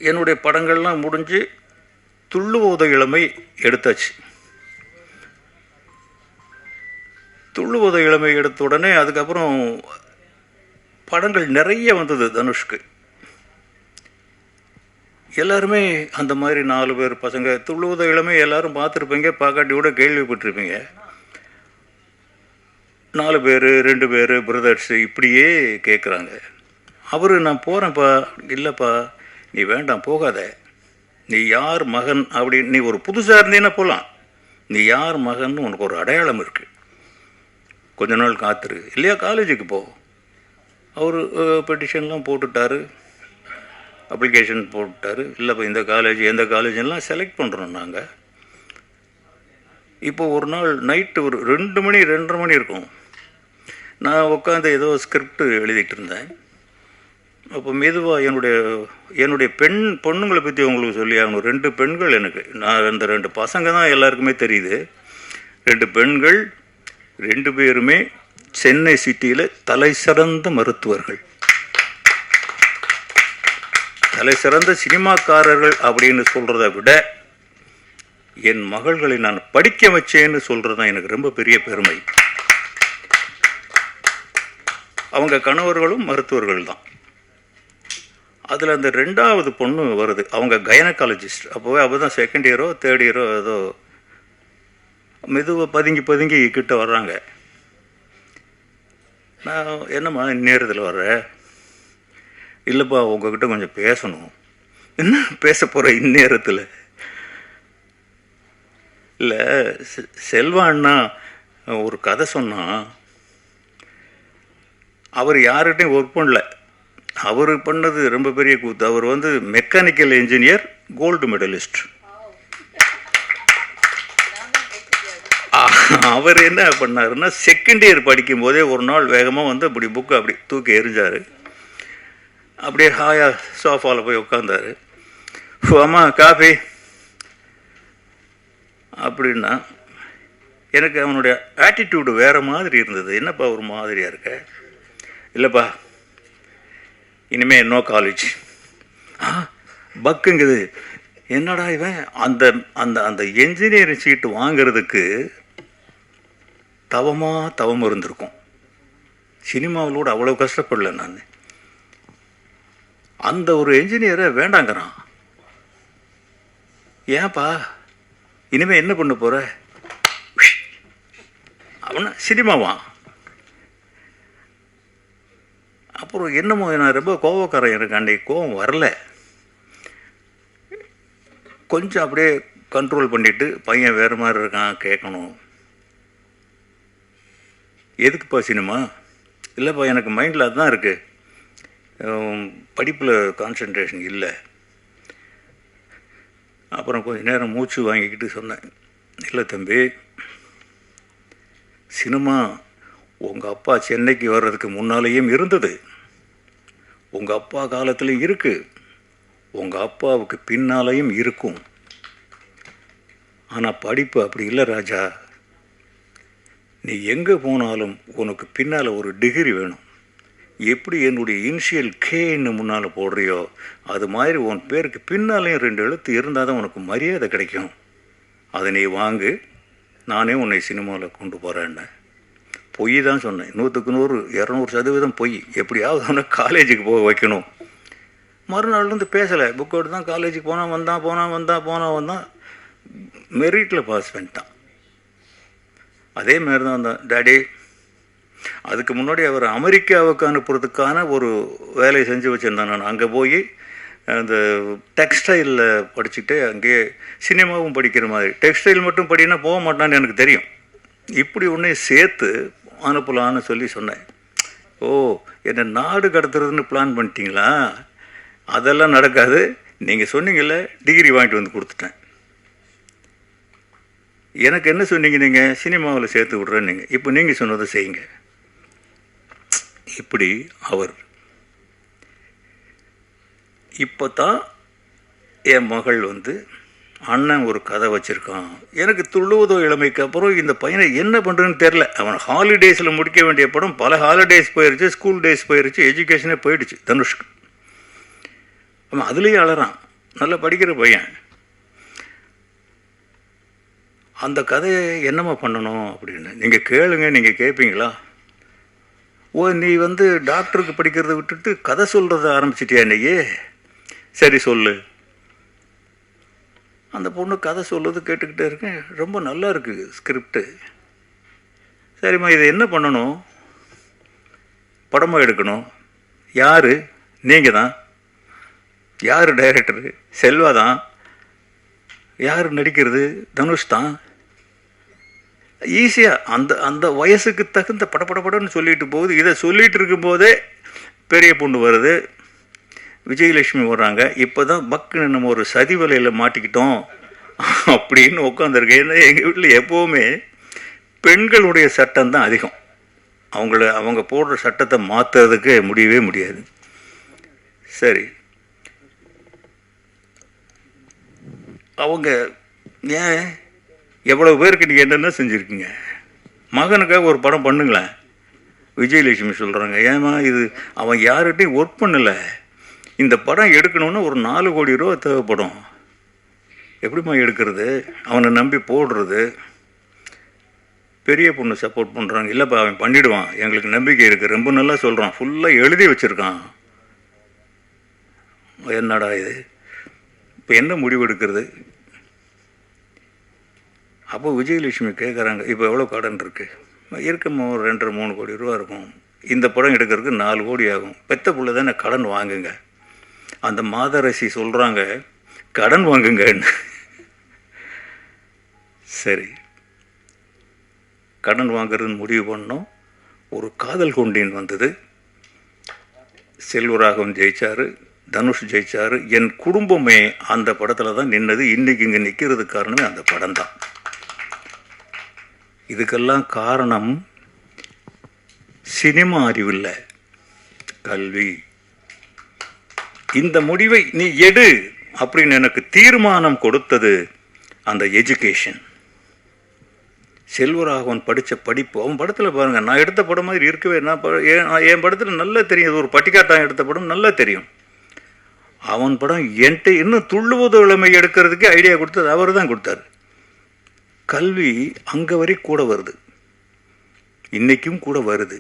என்னுடைய படங்கள்லாம் முடிஞ்சு துள்ளுவோத இளமை எடுத்தாச்சு. துள்ளுவோத இளமை எடுத்த உடனே அதுக்கப்புறம் படங்கள் நிறைய வந்தது தனுஷ்க்கு. எல்லாருமே அந்த மாதிரி 4 பேர் பசங்க துள்ளுவத இளமை எல்லாரும் பார்த்துருப்பீங்க, பார்க்காட்டி கூட கேள்விப்பட்டிருப்பீங்க. 4 பேர் 2 பேர் பிரதர்ஸு இப்படியே கேட்குறாங்க. அவர் நான் போகிறேன்ப்பா, இல்லைப்பா நீ வேண்டாம் போகாத, நீ யார் மகன் அப்படின்னு, நீ ஒரு புதுசாக இருந்தீன்னா போகலாம், நீ யார் மகன் உனக்கு ஒரு அடையாளம் இருக்குது, கொஞ்ச நாள் காத்துரு, இல்லையா காலேஜுக்கு போ. அவர் பெட்டிஷன்லாம் போட்டுட்டார், அப்ளிகேஷன் போட்டார். இல்லைப்பா இந்த காலேஜ் எந்த காலேஜெல்லாம் செலக்ட் பண்ணுறோம் நாங்கள். இப்போ ஒரு நாள் நைட்டு ஒரு 2 மணி 2:30 மணி இருக்கும். நான் உட்காந்து ஏதோ ஸ்கிரிப்ட் எழுதிட்டு இருந்தேன். அப்போ மெதுவாக என்னுடைய பொண்ணுங்களை பற்றி உங்களுக்கு சொல்லி ஆகணும். 2 பெண்கள் எனக்கு. நான் இந்த 2 பசங்க தான் எல்லாருக்குமே தெரியுது. 2 பெண்கள், 2 பேருமே சென்னை சிட்டியில் தலை சிறந்த மருத்துவர்கள், தலை சிறந்த சினிமாக்காரர்கள் அப்படின்னு சொல்கிறத விட என் மகள்களை நான் படிக்க வச்சேன்னு சொல்கிறது தான் எனக்கு ரொம்ப பெரிய பெருமை. அவங்க கணவர்களும் மருத்துவர்கள் தான். அதில் அந்த 2வது பொண்ணு வருது, அவங்க கைனகாலஜிஸ்ட். அப்போவே அவள் தான் 2nd இயரோ 3rd இயரோ ஏதோ. மெதுவாக பதுங்கி கிட்ட வர்றாங்க. நான் என்னம்மா இந்நேரத்தில் வர்றேன், இல்லைப்பா உங்ககிட்ட கொஞ்சம் பேசணும். என்ன பேச போகிற இந்நேரத்தில்? இல்லை செல்வா அண்ணா ஒரு கதை சொன்னால், அவர் யார்கிட்டையும் ஒர்க் பண்ணல, அவர் பண்ணது ரொம்ப பெரிய கூத்து. அவர் வந்து மெக்கானிக்கல் இன்ஜினியர், கோல்டு மெடலிஸ்ட். அவர் என்ன பண்ணாருன்னா 2nd இயர் படிக்கும் போதே ஒரு நாள் வேகமாக வந்து அப்படி புக்கை அப்படி தூக்கி எறிஞ்சார். அப்படியே ஹாயா சோஃபாவில் போய் உட்காந்தார். அம்மா காஃபி அப்படின்னா எனக்கு அவனுடைய ஆட்டிடியூடு வேறு மாதிரி இருந்தது. என்னப்பா ஒரு மாதிரியாக இருக்க? இல்லைப்பா இனிமேல் நோ காலேஜ். பக்குங்குது. என்னடா இவன் அந்த அந்த அந்த என்ஜினியரிங் சீட்டு வாங்கிறதுக்கு தவம் இருந்திருக்கும். சினிமாவிலோடு அவ்வளோ கஷ்டப்படல நான். அந்த ஒரு என்ஜினியரை வேண்டாங்கிறான். ஏன்ப்பா இனிமேல் என்ன பண்ண போகிற? அவனை சினிமாவான். அப்புறம் என்னமோ நான் ரொம்ப கோவக்காரன், எனக்கு அன்றைக்கு கோவம் வரல. கொஞ்சம் அப்படியே கண்ட்ரோல் பண்ணிவிட்டு, பையன் வேறு மாதிரி இருக்கான், கேட்கணும். எதுக்குப்பா சினிமா? இல்லைப்பா எனக்கு மைண்டில் அதுதான் இருக்குது, படிப்பில் கான்சன்ட்ரேஷன் இல்லை. அப்புறம் கொஞ்சம் நேரம் மூச்சு வாங்கிக்கிட்டு சொன்னேன், இல்லை தம்பி, சினிமா உங்கள் அப்பா சென்னைக்கு வர்றதுக்கு முன்னாலேயும் இருந்தது, உங்கள் அப்பா காலத்துலேயும் இருக்குது, உங்கள் அப்பாவுக்கு பின்னாலேயும் இருக்கும். ஆனால் படிப்பு அப்படி இல்லை ராஜா. நீ எங்கே போனாலும் உனக்கு பின்னால் ஒரு டிகிரி வேணும். எப்படி என்னுடைய இனிஷியல் கேன்னு முன்னால் போடுறியோ அது மாதிரி உன் பேருக்கு பின்னாலேயும் 2 எழுத்து இருந்தால் தான் உனக்கு மரியாதை கிடைக்கும். அதை நீ வாங்கு, நானே உன்னை சினிமாவில் கொண்டு போகிறேன்ன. பொய் தான் சொன்னேன், 100க்கு 100 200% பொய். எப்படியாவது அவனை காலேஜுக்கு போக வைக்கணும். மறுநாள்லேருந்து பேசலை, புக்கோடு தான் காலேஜுக்கு வந்தான். மெரிட்டில் பாஸ் பண்ணிட்டான். அதே மாதிரி தான் வந்தான். டாடி, அதுக்கு முன்னாடி அவர் அமெரிக்காவுக்கு அனுப்புறதுக்கான ஒரு வேலையை செஞ்சு வச்சுருந்தேன். நான் அங்கே போய் அந்த டெக்ஸ்டைலில் படிச்சுட்டு அங்கேயே சினிமாவும் படிக்கிற மாதிரி. டெக்ஸ்டைல் மட்டும் படினா போக மாட்டான்னு எனக்கு தெரியும். இப்படி ஒன்றே சேர்த்து அனுப்பலான்னு சொல்லி சொன்னேன். ஓ, என்னை நாடு கடத்துறதுன்னு பிளான் பண்ணிட்டீங்களா? அதெல்லாம் நடக்காது, நீங்கள் சொன்னீங்கல்ல, டிகிரி வாங்கிட்டு வந்து கொடுத்துட்டேன். எனக்கு என்ன சொன்னீங்க? நீங்கள் சினிமாவில் சேர்த்து விட்றேன்னு. நீங்கள் இப்போ நீங்கள் சொன்னதை செய்யுங்க. இப்படி அவர் இப்போ தான் என் மகள் வந்து, அண்ணன் ஒரு கதை வச்சுருக்கான். எனக்கு துள்ளுவதோ இளமைக்கு அப்புறம் இந்த பையனை என்ன பண்ணுறதுன்னு தெரில. அவன் ஹாலிடேஸில் முடிக்க வேண்டிய படம் பல ஹாலிடேஸ் போயிடுச்சு, ஸ்கூல் டேஸ் போயிடுச்சு, எஜுகேஷனே போயிடுச்சு தனுஷ்க்கு. அவன் அதுலேயே அழறான். நல்லா படிக்கிற பையன். அந்த கதையை என்னம்மா பண்ணணும் அப்படின்னு நீங்கள் கேளுங்க. நீங்கள் கேட்பீங்களா? ஓ, நீ டாக்டருக்கு படிக்கிறத விட்டுட்டு கதை சொல்கிறத ஆரம்பிச்சிட்டியா இன்னைக்கு? சரி சொல்லு. அந்த பொண்ணு கதை சொல்லுறது கேட்டுக்கிட்டே இருக்கேன். ரொம்ப நல்லா இருக்குது ஸ்கிரிப்டு. சரிம்மா, இதை என்ன பண்ணணும்? படமாக எடுக்கணும். யார்? நீங்கள் தான். யார் டைரக்டரு? செல்வா தான். யார் நடிக்கிறது? தனுஷ் தான். ஈஸியாக அந்த அந்த வயசுக்கு தகுந்த படப்படப்படன்னு சொல்லிட்டு போகுது. இதை சொல்லிகிட்டு இருக்கும்போதே பெரிய பொண்ணு வருது, விஜயலட்சுமி வர்றாங்க. இப்போ தான் பக்குன்னு நம்ம ஒரு சதி வலையில் மாட்டிக்கிட்டோம் அப்படின்னு உட்காந்துருக்கேன். ஏன்னா எங்கள் வீட்டில் எப்போவுமே பெண்களுடைய சட்டம் தான் அதிகம். அவங்க போடுற சட்டத்தை மாற்றுறதுக்கு முடியவே முடியாது. சரி, அவங்க ஏன் எவ்வளோ பேருக்கு நீங்கள் என்னென்ன செஞ்சுருக்கீங்க? மகனுக்காக ஒரு படம் பண்ணுங்களேன். விஜயலட்சுமி சொல்கிறாங்க, ஏமா இது அவன் யார்கிட்டையும் ஒர்க் பண்ணலை, இந்த படம் எடுக்கணும்னா ஒரு 4 கோடி ரூபா தேவைப்படும். எப்படிம்மா எடுக்கிறது? அவனை நம்பி போடுறது. பெரிய பொண்ணு சப்போர்ட் பண்ணுறாங்க. இல்லைப்பா, அவன் பண்ணிவிடுவான், எங்களுக்கு நம்பிக்கை இருக்குது, ரொம்ப நல்லா சொல்கிறான், ஃபுல்லாக எழுதி வச்சுருக்கான். என்னடா இது? இப்போ என்ன முடிவு எடுக்கிறது? அப்போ விஜயலட்சுமி கேட்குறாங்க, இப்போ எவ்வளோ கடன் இருக்குது? இருக்கம்மா ஒரு 2-3 கோடி ரூபா இருக்கும். இந்த படம் எடுக்கிறதுக்கு 4 கோடி ஆகும். பெத்த பிள்ளை தானே, கடன் வாங்குங்க. அந்த மாதரசி சொல்கிறாங்க, கடன் வாங்குங்கன்னு. சரி, கடன் வாங்குறதுன்னு முடிவு பண்ணோம். ஒரு காதல் கொண்டேன் வந்தது. செல்வராகவன் ஜெயிச்சார், தனுஷ் ஜெயிச்சார். என் குடும்பமே அந்த படத்தில் தான் நின்னது. இன்றைக்கி இங்கே நிற்கிறதுக்கு காரணமே அந்த படம் தான். இதுக்கெல்லாம் காரணம் சினிமா அறிவில்லை, கல்வி. இந்த முடிவை நீ எடு அப்படின்னு எனக்கு தீர்மானம் கொடுத்தது அந்த எஜுகேஷன். செல்வராகவன் படித்த படிப்பு, அவன் படத்தில் பாருங்கள், நான் எடுத்த படம் மாதிரி இருக்கவே. என் படத்தில் நல்லா தெரியும், அது ஒரு பட்டிக்காட்டான் எடுத்த படம், நல்லா தெரியும். அவன் படம் என்கிட்ட இன்னும் துள்ளுவது இளமை எடுக்கிறதுக்கு ஐடியா கொடுத்தது அவர் தான் கொடுத்தார். கல்வி அங்கே வரை கூட வருது, இன்றைக்கும் கூட வருது.